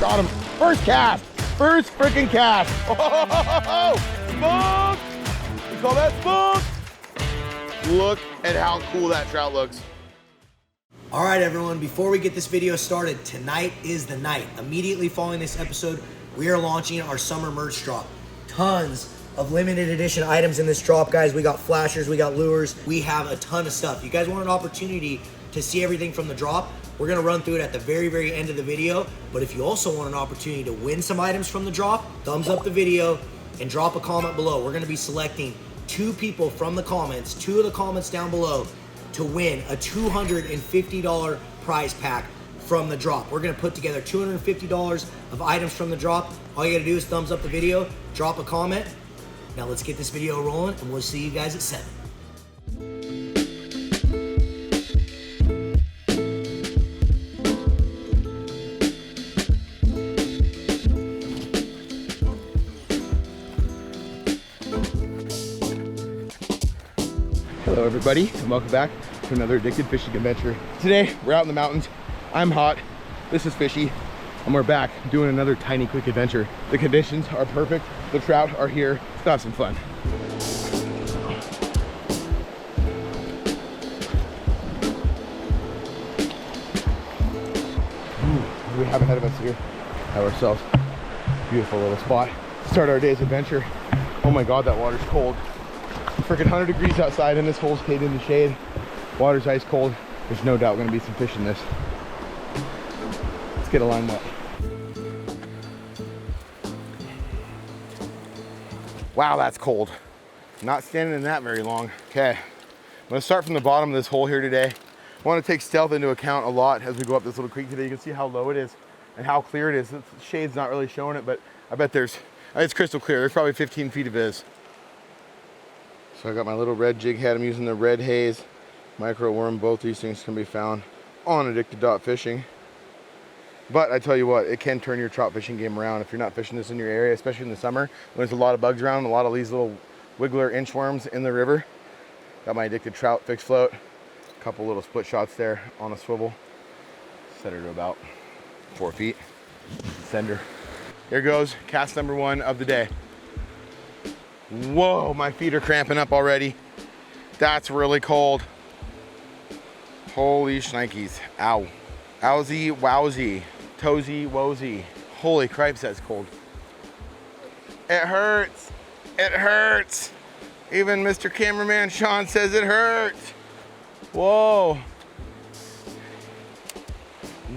Got him. First cast. First freaking cast. Oh, spooked. We call that spooked. Look at how cool that trout looks. All right, everyone, before we get this video started, tonight is the night. Immediately following this episode, we are launching our summer merch drop. Tons of limited edition items in this drop, guys. We got flashers, we got lures, we have a ton of stuff. You guys want an opportunity to see everything from the drop? We're gonna run through it at the very, very end of the video. But if you also want an opportunity to win some items from the drop, thumbs up the video and drop a comment below. We're gonna be selecting 2 people from the comments, 2 of the comments down below, to win a $250 prize pack from the drop. We're gonna put together $250 of items from the drop. All you gotta do is thumbs up the video, drop a comment. Now let's get this video rolling and we'll see you guys at 7. Hello everybody, and welcome back to another addicted fishing adventure. Today, we're out in the mountains. I'm hot, this is fishy, and we're back doing another tiny quick adventure. The conditions are perfect, the trout are here. Let's have some fun. Ooh, what do we have ahead of us here? Have ourselves a beautiful little spot to start our day's adventure. Oh my God, that water's cold. Freaking 100 degrees outside and this hole's stayed in the shade. Water's ice cold. There's no doubt gonna be some fish in this. Let's get a line wet. Wow, that's cold. Not standing in that very long. Okay, I'm gonna start from the bottom of this hole here today. I wanna take stealth into account a lot as we go up this little creek today. You can see how low it is and how clear it is. The shade's not really showing it, but I bet it's crystal clear. There's probably 15 feet of this. So I got my little red jig head. I'm using the red haze micro worm. Both these things can be found on Addicted.Fishing. But I tell you what, it can turn your trout fishing game around if you're not fishing this in your area, especially in the summer when there's a lot of bugs around, a lot of these little wiggler inchworms in the river. Got my Addicted Trout fixed float. A couple little split shots there on a swivel. Set her to about 4 feet. Send her. Here goes cast number 1 of the day. Whoa, my feet are cramping up already. That's really cold. Holy shnikes. Ow. Owsy, wowsy. Toesy, woesy. Holy cripes, that's cold. It hurts. It hurts. Even Mr. Cameraman Sean says it hurts. Whoa.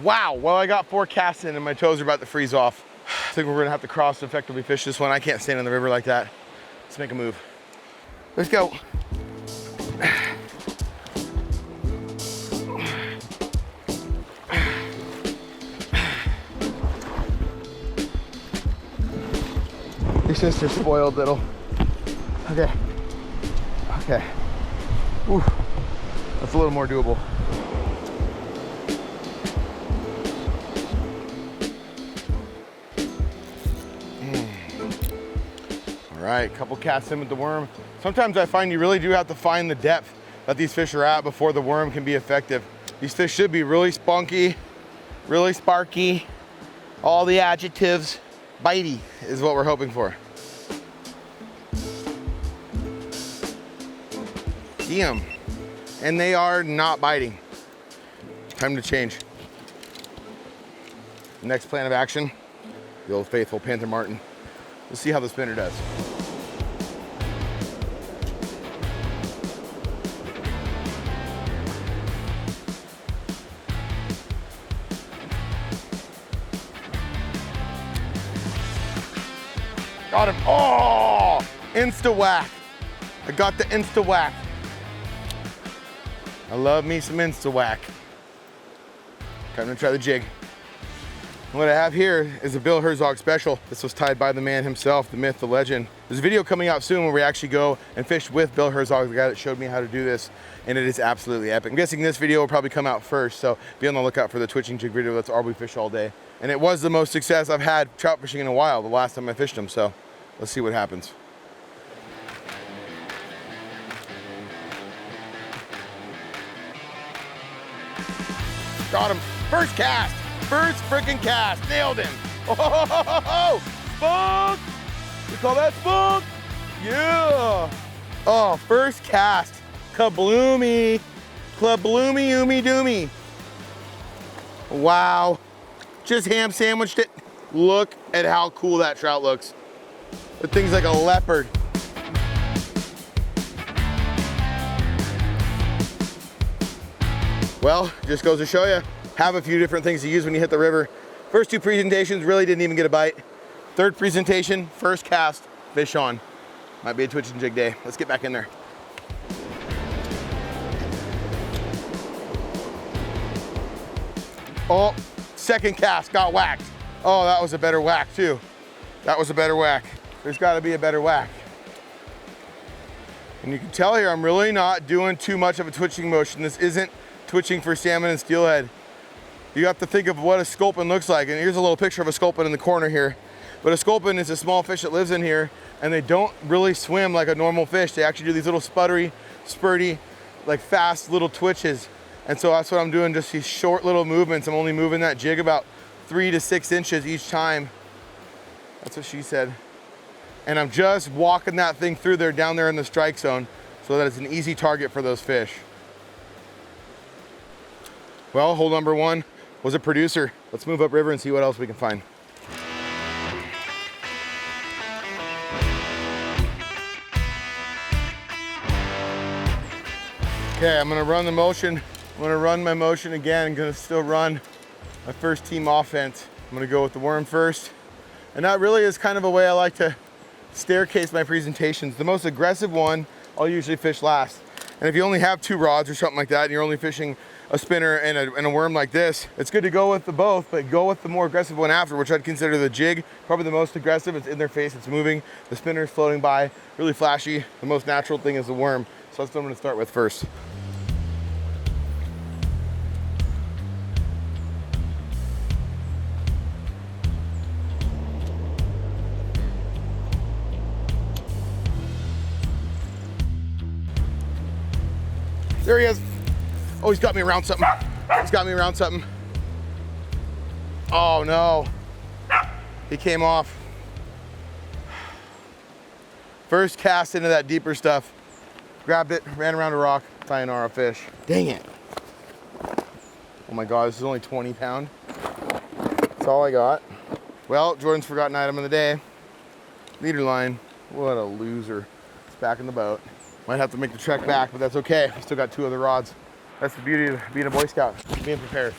Wow, well, I got 4 casts in and my toes are about to freeze off. I think we're gonna have to cross to effectively fish this one. I can't stand in the river like that. Let's make a move. Let's go. Your sister's spoiled little. Okay. Okay. Ooh. That's a little more doable. All right, couple casts in with the worm. Sometimes I find you really do have to find the depth that these fish are at before the worm can be effective. These fish should be really spunky, really sparky, all the adjectives. Bitey is what we're hoping for. Damn. And they are not biting. Time to change. Next plan of action, the old faithful Panther Martin. Let's see how the spinner does. Got him. Oh, insta whack. I got the insta whack. I love me some insta whack. Time to try the jig. What I have here is a Bill Herzog special. This was tied by the man himself, the myth, the legend. There's a video coming out soon where we actually go and fish with Bill Herzog, the guy that showed me how to do this, and it is absolutely epic. I'm guessing this video will probably come out first, so be on the lookout for the twitching jig video. That's all we fish all day. And it was the most success I've had trout fishing in a while, the last time I fished them, so let's see what happens. Got him. First cast. First freaking cast. Nailed him. Oh, spunk! We call that spunk. Yeah. Oh, first cast. Kabloomy. Kabloomy, oomy doomy. Wow. Just ham sandwiched it. Look at how cool that trout looks. The thing's like a leopard. Well, just goes to show you, have a few different things to use when you hit the river. First two presentations really didn't even get a bite. Third presentation, first cast, fish on. Might be a twitch and jig day. Let's get back in there. Oh, second cast, got whacked. Oh, that was a better whack too. That was a better whack. There's gotta be a better whack. And you can tell here, I'm really not doing too much of a twitching motion. This isn't twitching for salmon and steelhead. You have to think of what a sculpin looks like. And here's a little picture of a sculpin in the corner here. But a sculpin is a small fish that lives in here, and they don't really swim like a normal fish. They actually do these little sputtery, spurty, like fast little twitches. And so that's what I'm doing, just these short little movements. I'm only moving that jig about 3 to 6 inches each time. That's what she said. And I'm just walking that thing through there, down there in the strike zone, so that it's an easy target for those fish. Well, hole number one was a producer. Let's move upriver and see what else we can find. Okay, I'm gonna run the motion. I'm gonna run my motion again. I'm gonna still run my first team offense. I'm gonna go with the worm first. And that really is kind of a way I like to staircase my presentations. The most aggressive one, I'll usually fish last. And if you only have 2 rods or something like that, and you're only fishing a spinner and a worm like this, it's good to go with the both, but go with the more aggressive one after, which I'd consider the jig. Probably the most aggressive. It's in their face, it's moving. The spinner's floating by, really flashy. The most natural thing is the worm. So that's what I'm gonna start with first. There he is. Oh, he's got me around something. He's got me around something. Oh no. He came off. First cast into that deeper stuff. Grabbed it, ran around a rock, sayonara fish. Dang it. Oh my God, this is only 20 pound. That's all I got. Well, Jordan's forgotten item of the day. Leader line. What a loser. It's back in the boat. Might have to make the trek back, but that's okay. I still got 2 other rods. That's the beauty of being a Boy Scout, being prepared.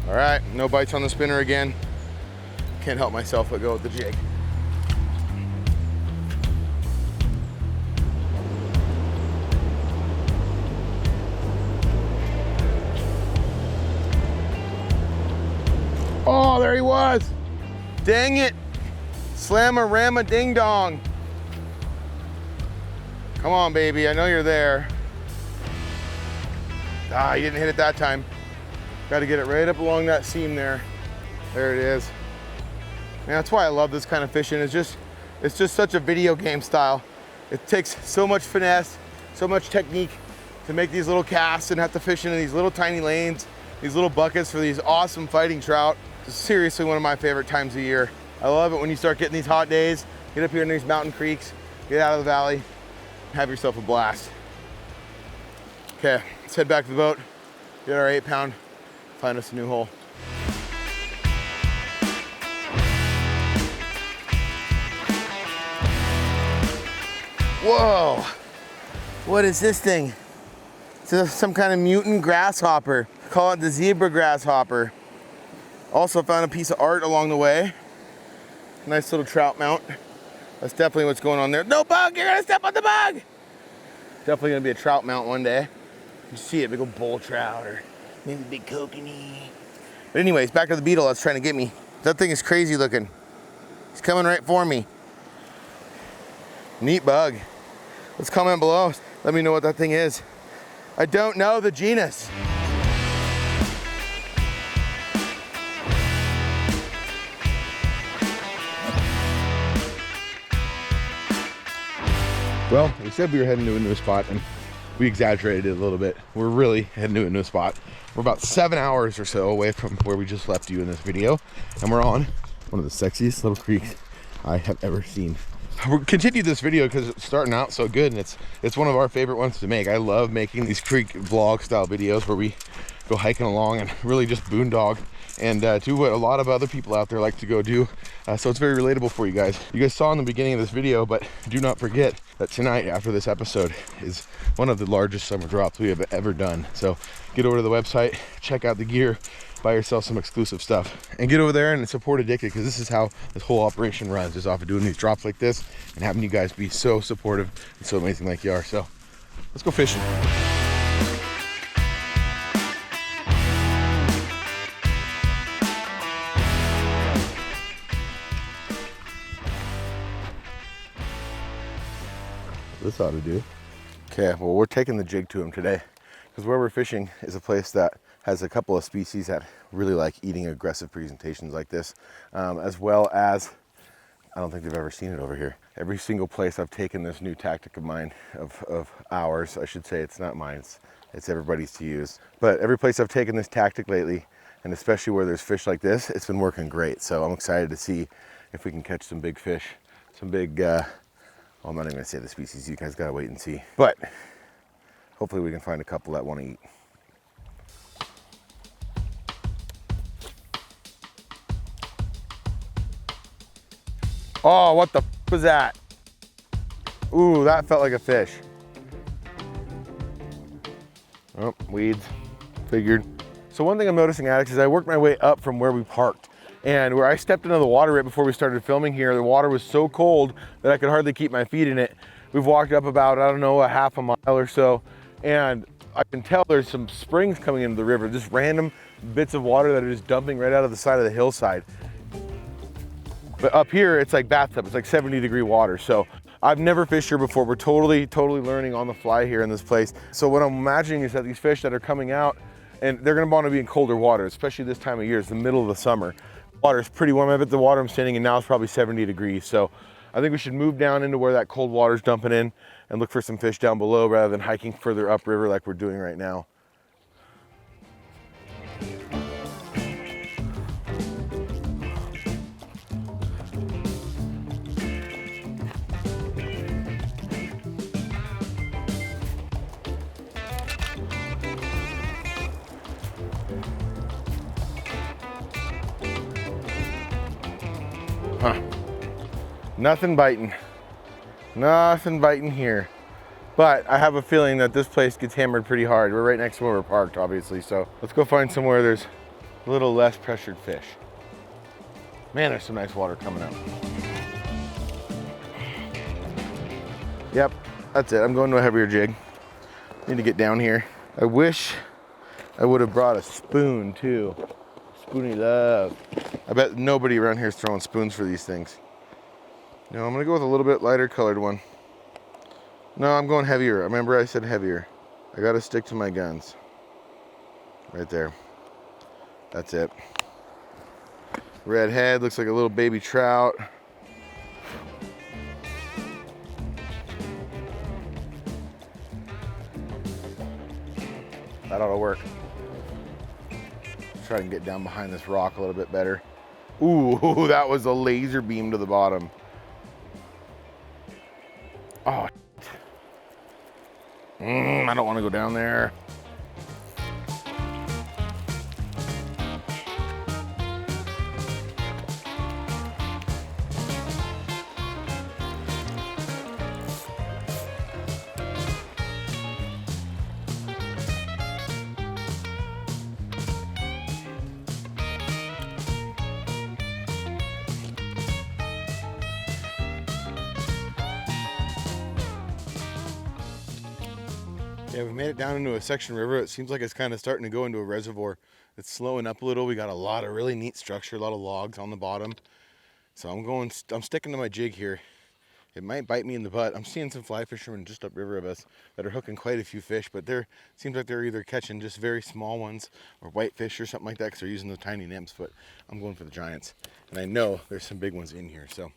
All right, no bites on the spinner again. Can't help myself but go with the jig. Oh, there he was. Dang it. Slam-a-ram-a ding-dong. Come on, baby, I know you're there. Ah, you didn't hit it that time. Got to get it right up along that seam there. There it is. Man, that's why I love this kind of fishing. It's just such a video game style. It takes so much finesse, so much technique to make these little casts and have to fish into these little tiny lanes, these little buckets for these awesome fighting trout. It's seriously one of my favorite times of year. I love it when you start getting these hot days, get up here in these mountain creeks, get out of the valley, have yourself a blast. Okay, let's head back to the boat, get our 8 pound, find us a new hole. Whoa, what is this thing? It's some kind of mutant grasshopper. Call it the zebra grasshopper. Also found a piece of art along the way. Nice little trout mount. That's definitely what's going on there. No bug, you're gonna step on the bug! Definitely gonna be a trout mount one day. You see it, big old bull trout or maybe big kokanee. But anyways, back to the beetle that's trying to get me. That thing is crazy looking. He's coming right for me. Neat bug. Let's comment below. Let me know what that thing is. I don't know the genus. Well, we said we were heading to a new spot, and we exaggerated it a little bit. We're really heading to a new spot. We're about 7 hours or so away from where we just left you in this video, and we're on one of the sexiest little creeks I have ever seen. We'll continue this video because it's starting out so good, and it's one of our favorite ones to make. I love making these creek vlog style videos where we go hiking along and really just boondog and do what a lot of other people out there like to go do. So it's very relatable for you guys. You guys saw in the beginning of this video, but do not forget that tonight after this episode is one of the largest summer drops we have ever done. So get over to the website, check out the gear, buy yourself some exclusive stuff, and get over there and support 値𝗡𝗏𝗧, because this is how this whole operation runs, is off of doing these drops like this and having you guys be so supportive and so amazing like you are. So let's go fishing. This ought to do. Okay, well, we're taking the jig to him today because where we're fishing is a place that has a couple of species that really like eating aggressive presentations like this, as well as, I don't think they've ever seen it over here. Every single place I've taken this new tactic of mine, of ours, I should say, it's not mine, it's everybody's to use. But every place I've taken this tactic lately, and especially where there's fish like this, it's been working great. So I'm excited to see if we can catch some big fish, some big, well, I'm not even gonna say the species, you guys gotta wait and see. But hopefully we can find a couple that wanna eat. Oh, what the f was that? Ooh, that felt like a fish. Oh, weeds, figured. So one thing I'm noticing, addicts, is I worked my way up from where we parked. And where I stepped into the water right before we started filming here, the water was so cold that I could hardly keep my feet in it. We've walked up about, I don't know, a half a mile or so, and I can tell there's some springs coming into the river, just random bits of water that are just dumping right out of the side of the hillside. But up here, it's like bathtub, it's like 70-degree water. So I've never fished here before. We're totally learning on the fly here in this place. So what I'm imagining is that these fish that are coming out, and they're gonna want to be in colder water, especially this time of year. It's the middle of the summer. Water is pretty warm. I bet the water I'm standing in now is probably 70 degrees. So I think we should move down into where that cold water is dumping in and look for some fish down below rather than hiking further upriver like we're doing right now. Huh. Nothing biting here. But I have a feeling that this place gets hammered pretty hard. We're right next to where we're parked, obviously. So let's go find somewhere there's a little less pressured fish. Man, there's some nice water coming out. Yep, that's it. I'm going to a heavier jig. Need to get down here. I wish I would have brought a spoon too. Spoony love. I bet nobody around here is throwing spoons for these things. No, I'm gonna go with a little bit lighter colored one. No, I'm going heavier. Remember I said heavier. I gotta stick to my guns. Right there. That's it. Red head, looks like a little baby trout. That ought to work. Try and get down behind this rock a little bit better. Ooh, that was a laser beam to the bottom. Oh, I don't want to go down there. Yeah, we made it down into a section river. It seems like it's kind of starting to go into a reservoir. It's slowing up a little. We got a lot of really neat structure, a lot of logs on the bottom. So I'm sticking to my jig here. It might bite me in the butt. I'm seeing some fly fishermen just upriver of us that are hooking quite a few fish, but seems like they're either catching just very small ones or whitefish or something like that because they're using the tiny nymphs, but I'm going for the giants. And I know there's some big ones in here. So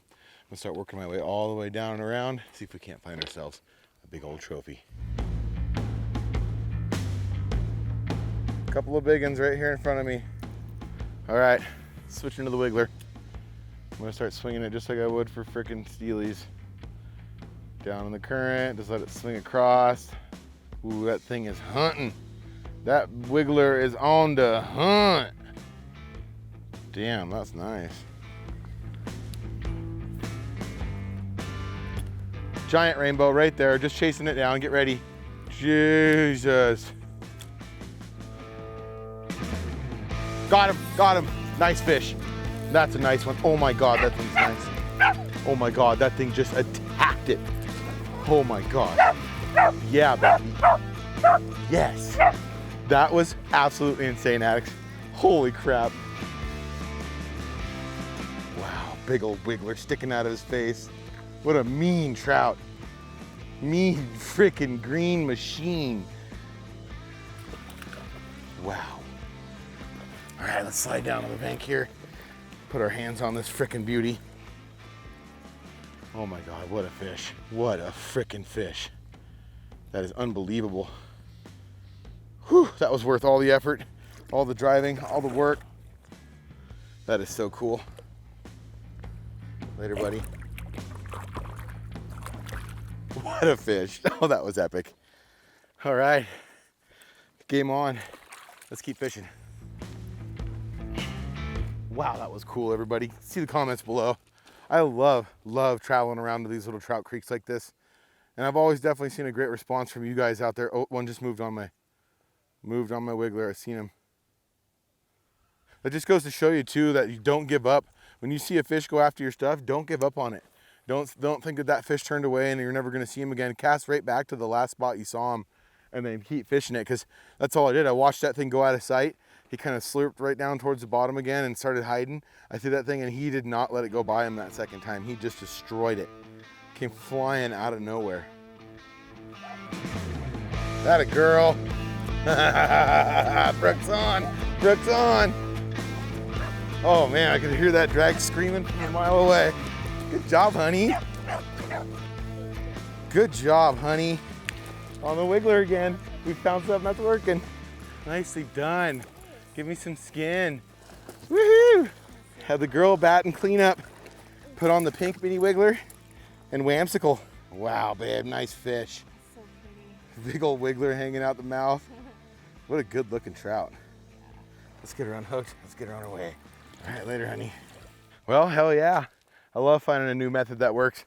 gonna start working my way all the way down and around, see if we can't find ourselves a big old trophy. Couple of big ones right here in front of me. All right, switching to the wiggler. I'm gonna start swinging it just like I would for frickin' steelies. Down in the current, just let it swing across. Ooh, that thing is hunting. That wiggler is on the hunt. Damn, that's nice. Giant rainbow right there, just chasing it down. Get ready. Jesus. Got him, got him. Nice fish. That's a nice one. Oh my God, that thing's nice. Oh my God, that thing just attacked it. Oh my God. Yeah, baby. Yes. That was absolutely insane, addicts. Holy crap. Wow, big old wiggler sticking out of his face. What a mean trout. Mean freaking green machine. Wow. All right, let's slide down to the bank here. Put our hands on this frickin' beauty. Oh my God, what a fish. What a frickin' fish. That is unbelievable. Whew, that was worth all the effort, all the driving, all the work. That is so cool. Later, buddy. What a fish. Oh, that was epic. All right, game on. Let's keep fishing. Wow, that was cool, everybody. See the comments below. I love traveling around to these little trout creeks like this. And I've always definitely seen a great response from you guys out there. Oh, one just moved on my wiggler. I've seen him. That just goes to show you too that you don't give up. When you see a fish go after your stuff, don't give up on it. Don't think that that fish turned away and you're never gonna see him again. Cast right back to the last spot you saw him and then keep fishing it, because that's all I did. I watched that thing go out of sight. He kind of slurped right down towards the bottom again and started hiding. I threw that thing and he did not let it go by him that second time. He just destroyed it. Came flying out of nowhere. That a girl. Brooks on, Brooks on. Oh man, I could hear that drag screaming from a mile away. Good job, honey. Good job, honey. On the wiggler again. We found something that's working. Nicely done. Give me some skin. Woohoo! Have the girl bat and clean up. Put on the pink mini wiggler and whamsicle. Wow, babe, nice fish. So pretty. Big old wiggler hanging out the mouth. What a good looking trout. Let's get her unhooked. Let's get her on her way. All right, later, honey. Well, hell yeah. I love finding a new method that works.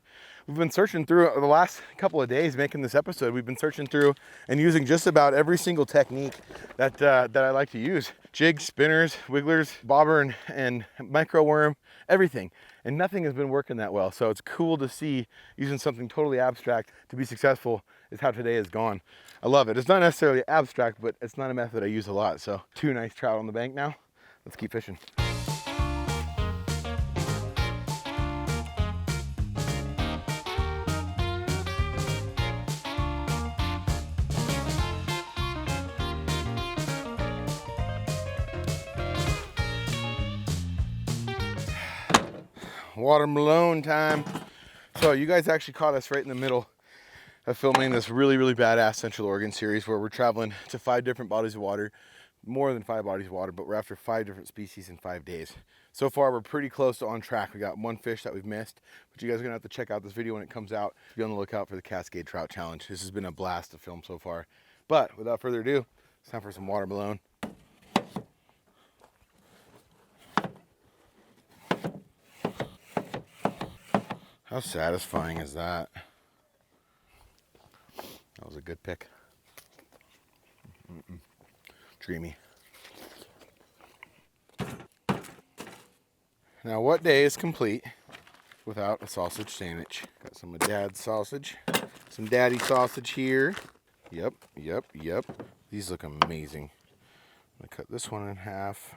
We've been searching through the last couple of days making this episode. We've been searching through and using just about every single technique that I like to use. Jigs, spinners, wigglers, bobber and micro worm, everything. And nothing has been working that well. So it's cool to see using something totally abstract to be successful is how today has gone. I love it. It's not necessarily abstract, but it's not a method I use a lot. So 2 nice trout on the bank now. Let's keep fishing. Watermelon time. So you guys actually caught us right in the middle of filming this really badass Central Oregon series where we're traveling to 5 different bodies of water, more than 5 bodies of water, but we're after 5 different species in 5 days. So far, we're pretty close to on track. We got 1 fish that we've missed, but you guys are gonna have to check out this video when it comes out. Be on the lookout for the Cascade Trout Challenge. This has been a blast to film so far. But without further ado, it's time for some watermelon. How satisfying is that? That was a good pick. Dreamy. Now, what day is complete without a sausage sandwich? Got some of Dad's sausage, some Daddy sausage here. Yep. These look amazing. I'm gonna cut this one in half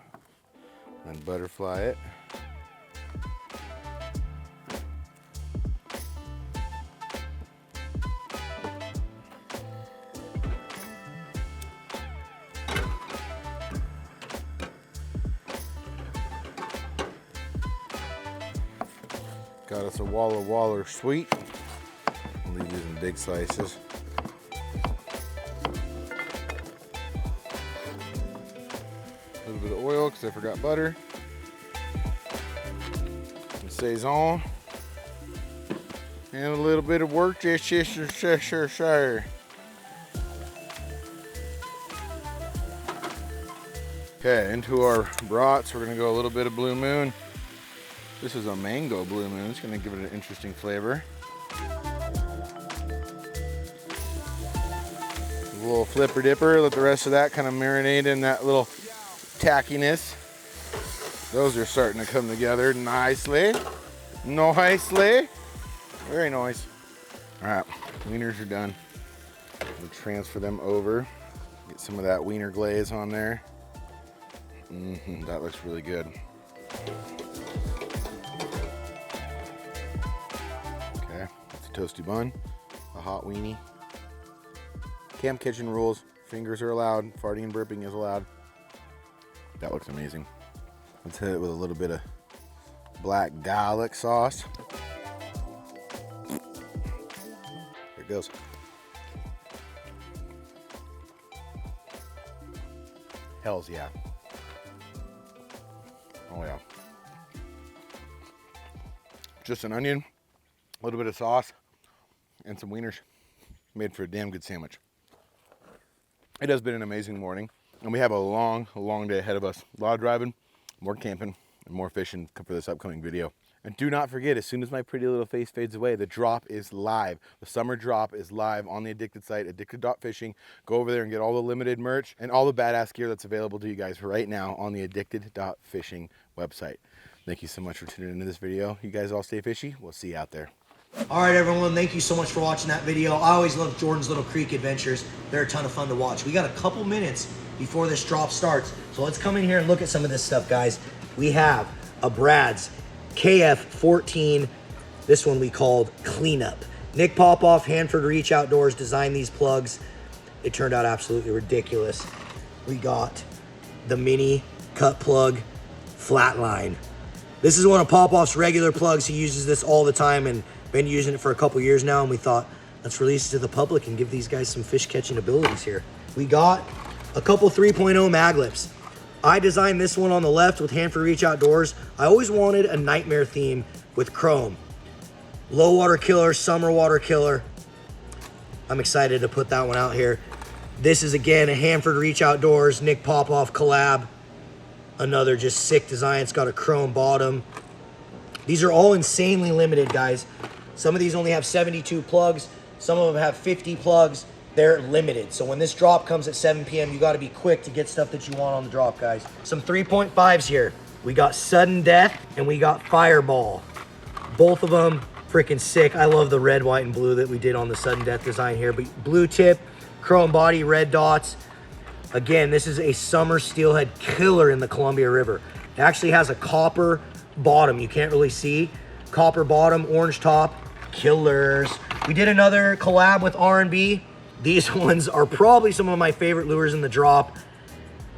and butterfly it. Got us a Walla Waller sweet. We'll leave these in big slices. A little bit of oil because I forgot butter. Some Saison. And a little bit of Worcestershire. Okay, into our brats, we're gonna go a little bit of Blue Moon. This is a mango Blue Moon. It's gonna give it an interesting flavor. A little flipper dipper, let the rest of that kind of marinate in that little tackiness. Those are starting to come together nicely. Nicely. Very nice. All right, wieners are done. We'll transfer them over. Get some of that wiener glaze on there. That looks really good. Okay, that's a toasty bun, a hot weenie. Camp kitchen rules, fingers are allowed, farting and burping is allowed. That looks amazing. Let's hit it with a little bit of black garlic sauce. There it goes. Hells yeah. Oh yeah. Just an onion, a little bit of sauce, and some wieners. Made for a damn good sandwich. It has been an amazing morning, and we have a long day ahead of us. A lot of driving, more camping, and more fishing for this upcoming video. And do not forget, as soon as my pretty little face fades away, the drop is live. The summer drop is live on the Addicted site, addicted.fishing. Go over there and get all the limited merch and all the badass gear that's available to you guys right now on the addicted.fishing website. Thank you so much for tuning into this video. You guys all stay fishy. We'll see you out there. All right, everyone, thank you so much for watching that video. I always love Jordan's little creek adventures. They're a ton of fun to watch. We got a couple minutes before this drop starts, so let's come in here and look at some of this stuff, guys. We have a Brad's KF14. This one we called Cleanup. Nick Popoff, Hanford Reach Outdoors, designed these plugs. It turned out absolutely ridiculous. We got the mini cut plug Flatline. This is one of Popoff's regular plugs. He uses this all the time and been using it for a couple years now, and we thought, let's release it to the public and give these guys some fish catching abilities here. We got a couple 3.0 mag lips. I designed this one on the left with Hanford Reach Outdoors. I always wanted a nightmare theme with chrome. Low water killer, summer water killer. I'm excited to put that one out here. This is, again, a Hanford Reach Outdoors, Nick Popoff collab. Another just sick design. It's got a chrome bottom. These are all insanely limited, guys. Some of these only have 72 plugs. Some of them have 50 plugs. They're limited. So when this drop comes at 7 p.m., you got to be quick to get stuff that you want on the drop, guys. Some 3.5s here. We got Sudden Death and we got Fireball. Both of them freaking sick. I love the red, white, and blue that we did on the Sudden Death design here. But blue tip, chrome body, red dots. Again, this is a summer steelhead killer in the Columbia River. It actually has a copper bottom. You can't really see. Copper bottom, orange top, killers. We did another collab with R&B. These ones are probably some of my favorite lures in the drop.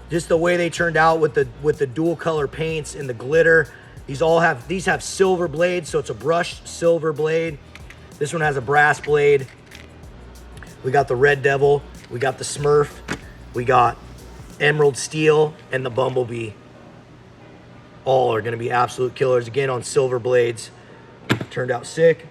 Just the way they turned out with the dual color paints and the glitter. These have silver blades, so it's a brushed silver blade. This one has a brass blade. We got the Red Devil. We got the Smurf. We got Emerald Steel and the Bumblebee. All are going to be absolute killers. Again, on silver blades. Turned out sick.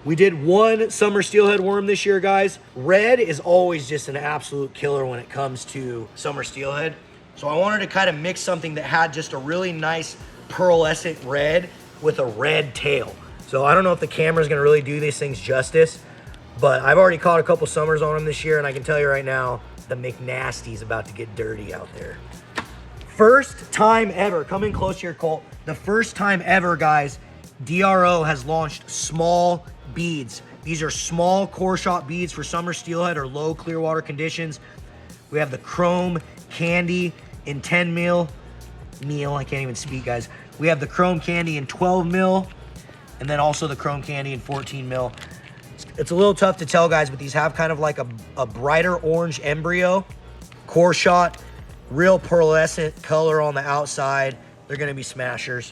We did one summer steelhead worm this year, guys. Red is always just an absolute killer when it comes to summer steelhead. So I wanted to kind of mix something that had just a really nice pearlescent red with a red tail. So I don't know if the camera's going to really do these things justice, but I've already caught a couple summers on them this year, and I can tell you right now, the McNasty's about to get dirty out there. First time ever, come in close here, Colt. The first time ever, guys, DRO has launched small beads. These are small core shot beads for summer steelhead or low clear water conditions. We have the Chrome Candy in 10 mil. I can't even speak, guys. We have the Chrome Candy in 12 mil, and then also the Chrome Candy in 14 mil. It's a little tough to tell, guys, but these have kind of like a brighter orange embryo, core shot, real pearlescent color on the outside. They're gonna be smashers.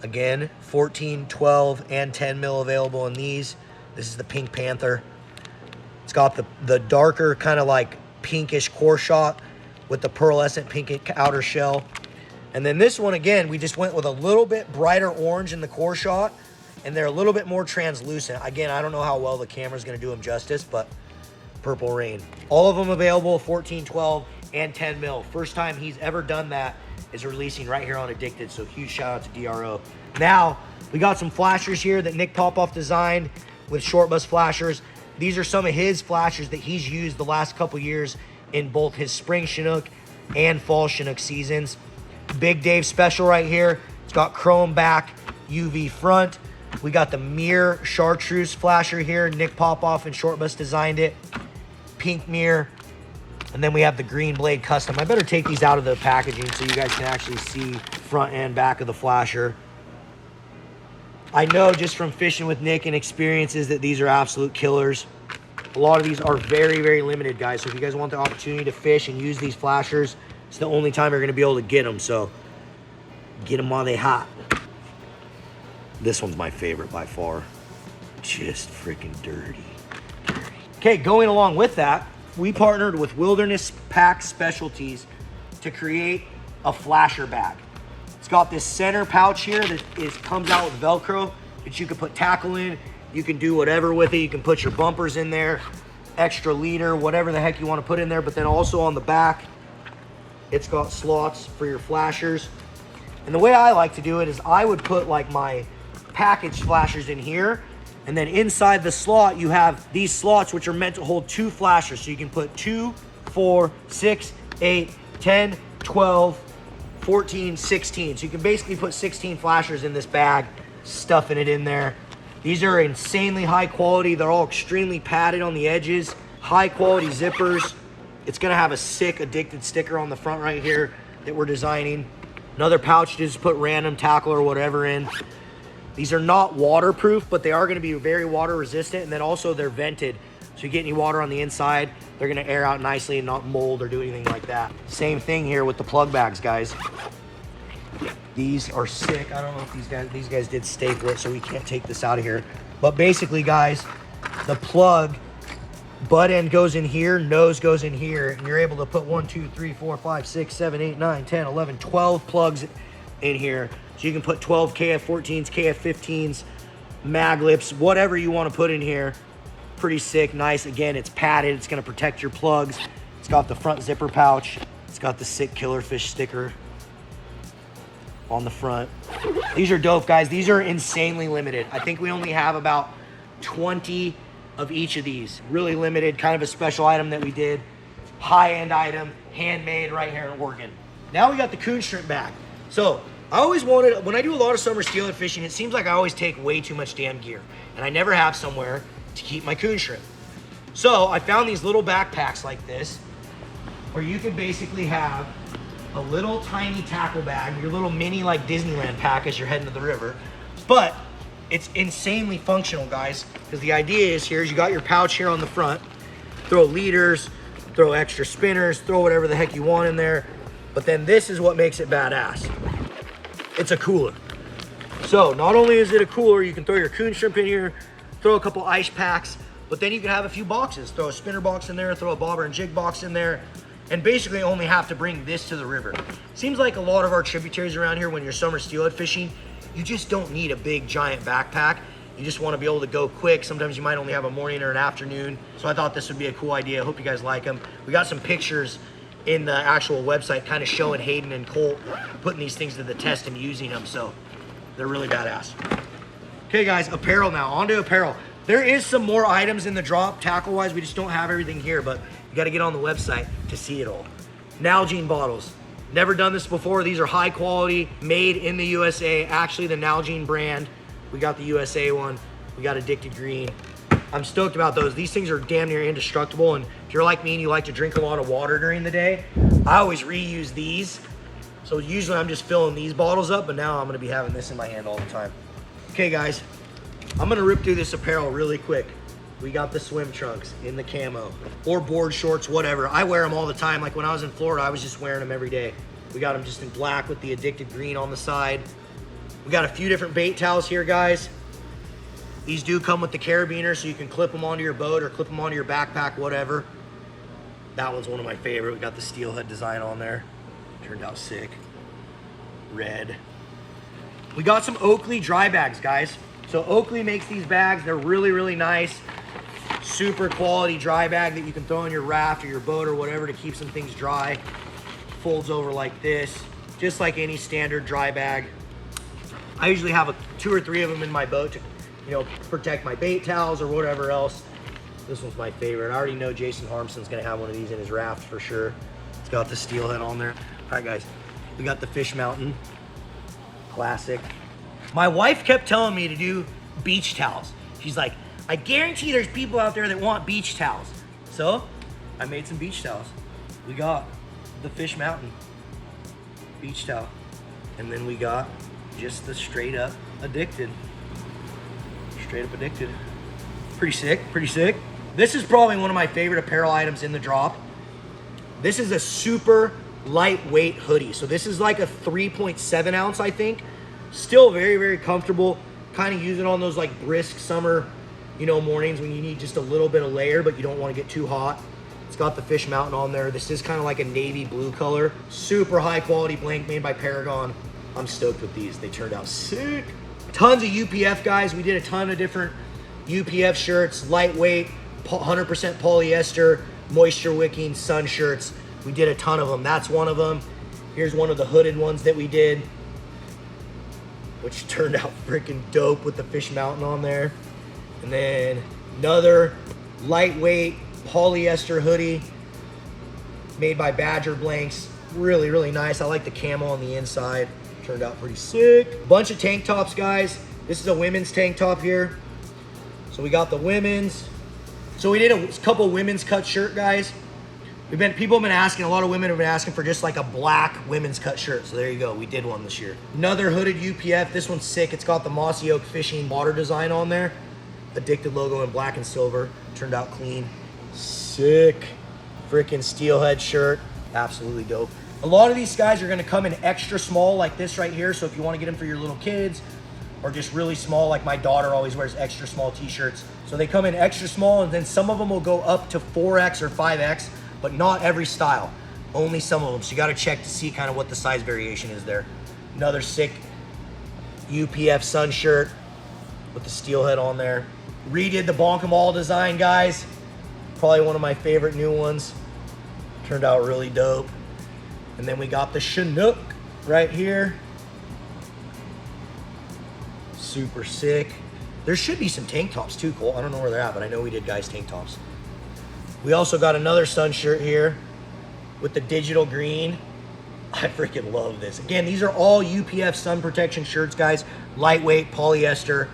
Again, 14, 12, and 10 mil available in these. This is the Pink Panther. It's got the darker kind of like pinkish core shot with the pearlescent pink outer shell. And then this one, again, we just went with a little bit brighter orange in the core shot, and they're a little bit more translucent. Again, I don't know how well the camera's gonna do them justice, but Purple Rain. All of them available, 14, 12, and 10 mil. First time he's ever done that is releasing right here on Addicted, so huge shout out to DRO. Now, we got some flashers here that Nick Popoff designed with short bus flashers. These are some of his flashers that he's used the last couple years in both his spring Chinook and fall Chinook seasons. Big Dave special right here. It's got chrome back, UV front. We got the mirror chartreuse flasher here. Nick Popoff and Short Bus designed it. Pink mirror. And then we have the green blade custom. I better take these out of the packaging so you guys can actually see front and back of the flasher. I know just from fishing with Nick and experiences that these are absolute killers. A lot of these are very, very limited, guys. So if you guys want the opportunity to fish and use these flashers, it's the only time you're going to be able to get them. So get them while they hot. This one's my favorite by far. Just freaking dirty. Okay, going along with that, we partnered with Wilderness Pack Specialties to create a flasher bag. It's got this center pouch here that comes out with Velcro that you can put tackle in. You can do whatever with it. You can put your bumpers in there, extra leader, whatever the heck you want to put in there. But then also on the back, it's got slots for your flashers. And the way I like to do it is I would put like my package flashers in here, and then inside the slot you have these slots which are meant to hold 2 flashers. So you can put 2, 4, 6, 8, 10, 12, 14, 16. So you can basically put 16 flashers in this bag, stuffing it in there. These are insanely high quality. They're all extremely padded on the edges. High quality zippers. It's gonna have a sick Addicted sticker on the front right here that we're designing. Another pouch to just put random tackle or whatever in. These are not waterproof, but they are gonna be very water resistant, and then also they're vented. So you get any water on the inside, they're gonna air out nicely and not mold or do anything like that. Same thing here with the plug bags, guys. These are sick. I don't know if these guys did staple it, so we can't take this out of here. But basically, guys, the plug butt end goes in here, nose goes in here, and you're able to put 1, 2, 3, 4, 5, 6, 7, 8, 9, 10, 11, 12 plugs in here. So you can put 12 KF14s, KF15s, mag lips, whatever you want to put in here. Pretty sick, nice. Again, it's padded. It's going to protect your plugs. It's got the front zipper pouch. It's got the sick Killerfish sticker on the front. These are dope, guys. These are insanely limited. I think we only have about 20 of each of these. Really limited, kind of a special item that we did. High-end item, handmade right here in Oregon. Now we got the coon shrimp bag. So I always wanted, when I do a lot of summer steelhead fishing, it seems like I always take way too much damn gear, and I never have somewhere to keep my coon shrimp. So I found these little backpacks like this, where you can basically have a little tiny tackle bag, your little mini like Disneyland pack as you're heading to the river. But it's insanely functional, guys, because the idea is here is you got your pouch here on the front, throw leaders, throw extra spinners, throw whatever the heck you want in there. But then this is what makes it badass. It's a cooler. So not only is it a cooler, you can throw your coon shrimp in here, throw a couple ice packs, but then you can have a few boxes. Throw a spinner box in there, throw a bobber and jig box in there, and basically only have to bring this to the river. Seems like a lot of our tributaries around here, when you're summer steelhead fishing, you just don't need a big giant backpack. You just want to be able to go quick. Sometimes you might only have a morning or an afternoon. So I thought this would be a cool idea. I hope you guys like them. We got some pictures in the actual website kind of showing Hayden and Colt putting these things to the test and using them. So they're really badass. Okay guys, apparel now, on to apparel. There is some more items in the drop tackle wise. We just don't have everything here, but you got to get on the website to see it all. Nalgene bottles. Never done this before. These are high quality, made in the USA. Actually, the Nalgene brand. We got the USA one. We got Addicted Green. I'm stoked about those. These things are damn near indestructible. And if you're like me and you like to drink a lot of water during the day, I always reuse these. So usually I'm just filling these bottles up, but now I'm going to be having this in my hand all the time. Okay, guys, I'm going to rip through this apparel really quick. We got the swim trunks in the camo or board shorts, whatever. I wear them all the time. Like when I was in Florida, I was just wearing them every day. We got them just in black with the Addicted Green on the side. We got a few different bait towels here, guys. These do come with the carabiner, so you can clip them onto your boat or clip them onto your backpack, whatever. That one's one of my favorite. We got the steelhead design on there. Turned out sick. Red. We got some Oakley dry bags, guys. So Oakley makes these bags. They're really, really nice. Super quality dry bag that you can throw in your raft or your boat or whatever to keep some things dry. Folds over like this, just like any standard dry bag. I usually have 2 or 3 of them in my boat to, you know, protect my bait towels or whatever else. This one's my favorite. I already know Jason Harmson's gonna have one of these in his raft for sure. It's got the steelhead on there. All right, guys, we got the Fish Mountain. Classic. My wife kept telling me to do beach towels. She's like, I guarantee there's people out there that want beach towels. So I made some beach towels. We got the Fish Mountain beach towel. And then we got just the straight up addicted. Straight up addicted. Pretty sick, pretty sick. This is probably one of my favorite apparel items in the drop. This is a super lightweight hoodie. So this is like a 3.7 ounce, I think. Still very, very comfortable. Kind of use it on those like brisk summer, you know, mornings when you need just a little bit of layer, but you don't want to get too hot. It's got the Fish Mountain on there. This is kind of like a navy blue color. Super high quality blank made by Paragon. I'm stoked with these. They turned out sick. Tons of UPF, guys. We did a ton of different UPF shirts, lightweight, 100% polyester, moisture wicking sun shirts. We did a ton of them. That's one of them. Here's one of the hooded ones that we did, which turned out freaking dope with the Fish Mountain on there. And then another lightweight polyester hoodie made by Badger Blanks. Really, really nice. I like the camo on the inside. Turned out pretty sick. Bunch of tank tops, guys. This is a women's tank top here. So we got the women's. So we did a couple women's cut shirt, guys. People have been asking, a lot of women have been asking for just like a black women's cut shirt. So there you go, we did one this year. Another hooded UPF, this one's sick. It's got the Mossy Oak fishing water design on there. Addicted logo in black and silver. Turned out clean. Sick. Freaking steelhead shirt. Absolutely dope. A lot of these guys are gonna come in extra small like this right here. So if you wanna get them for your little kids or just really small, like my daughter always wears extra small t-shirts. So they come in extra small, and then some of them will go up to 4X or 5X, but not every style, only some of them. So you gotta check to see kind of what the size variation is there. Another sick UPF sun shirt with the steelhead on there. Redid the Bonk 'em all design, guys. Probably one of my favorite new ones. Turned out really dope. And then we got the Chinook right here. Super sick. There should be some tank tops too, Cole. I don't know where they're at, but I know we did guys tank tops. We also got another sun shirt here with the digital green. I freaking love this. Again, these are all UPF sun protection shirts, guys. Lightweight, polyester.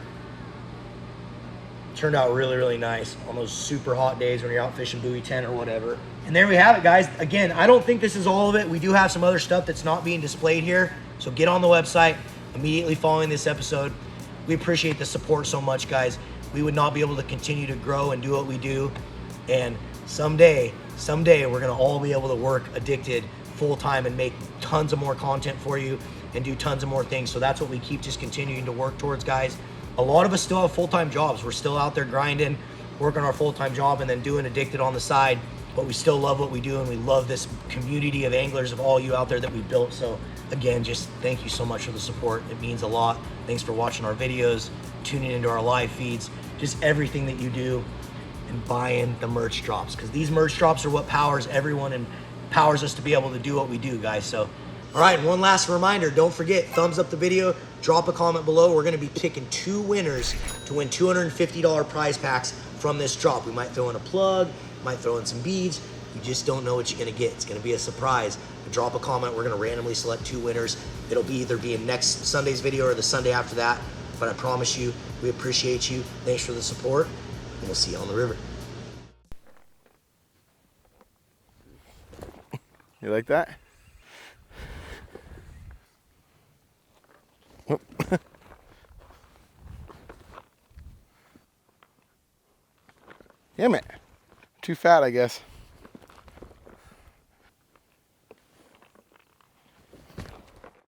Turned out really, really nice on those super hot days when you're out fishing buoy tent or whatever. And there we have it, guys. Again, I don't think this is all of it. We do have some other stuff that's not being displayed here. So get on the website immediately following this episode. We appreciate the support so much, guys. We would not be able to continue to grow and do what we do. And someday we're gonna all be able to work addicted full time and make tons of more content for you and do tons of more things. So that's what we keep just continuing to work towards, guys. A lot of us still have full-time jobs. We're still out there grinding, working our full-time job and then doing addicted on the side, but we still love what we do, and we love this community of anglers, of all you out there that we built. So again, just thank you so much for the support. It means a lot. Thanks for watching our videos, tuning into our live feeds, just everything that you do, and buying the merch drops, because these merch drops are what powers everyone and powers us to be able to do what we do, guys. So all right, one last reminder, don't forget, thumbs up the video, drop a comment below. We're gonna be picking 2 winners to win $250 prize packs from this drop. We might throw in a plug, might throw in some beads. You just don't know what you're gonna get. It's gonna be a surprise. Drop a comment, we're gonna randomly select 2 winners. It'll be either be in next Sunday's video or the Sunday after that, but I promise you, we appreciate you. Thanks for the support, and we'll see you on the river. You like that? Damn it. Too fat, I guess.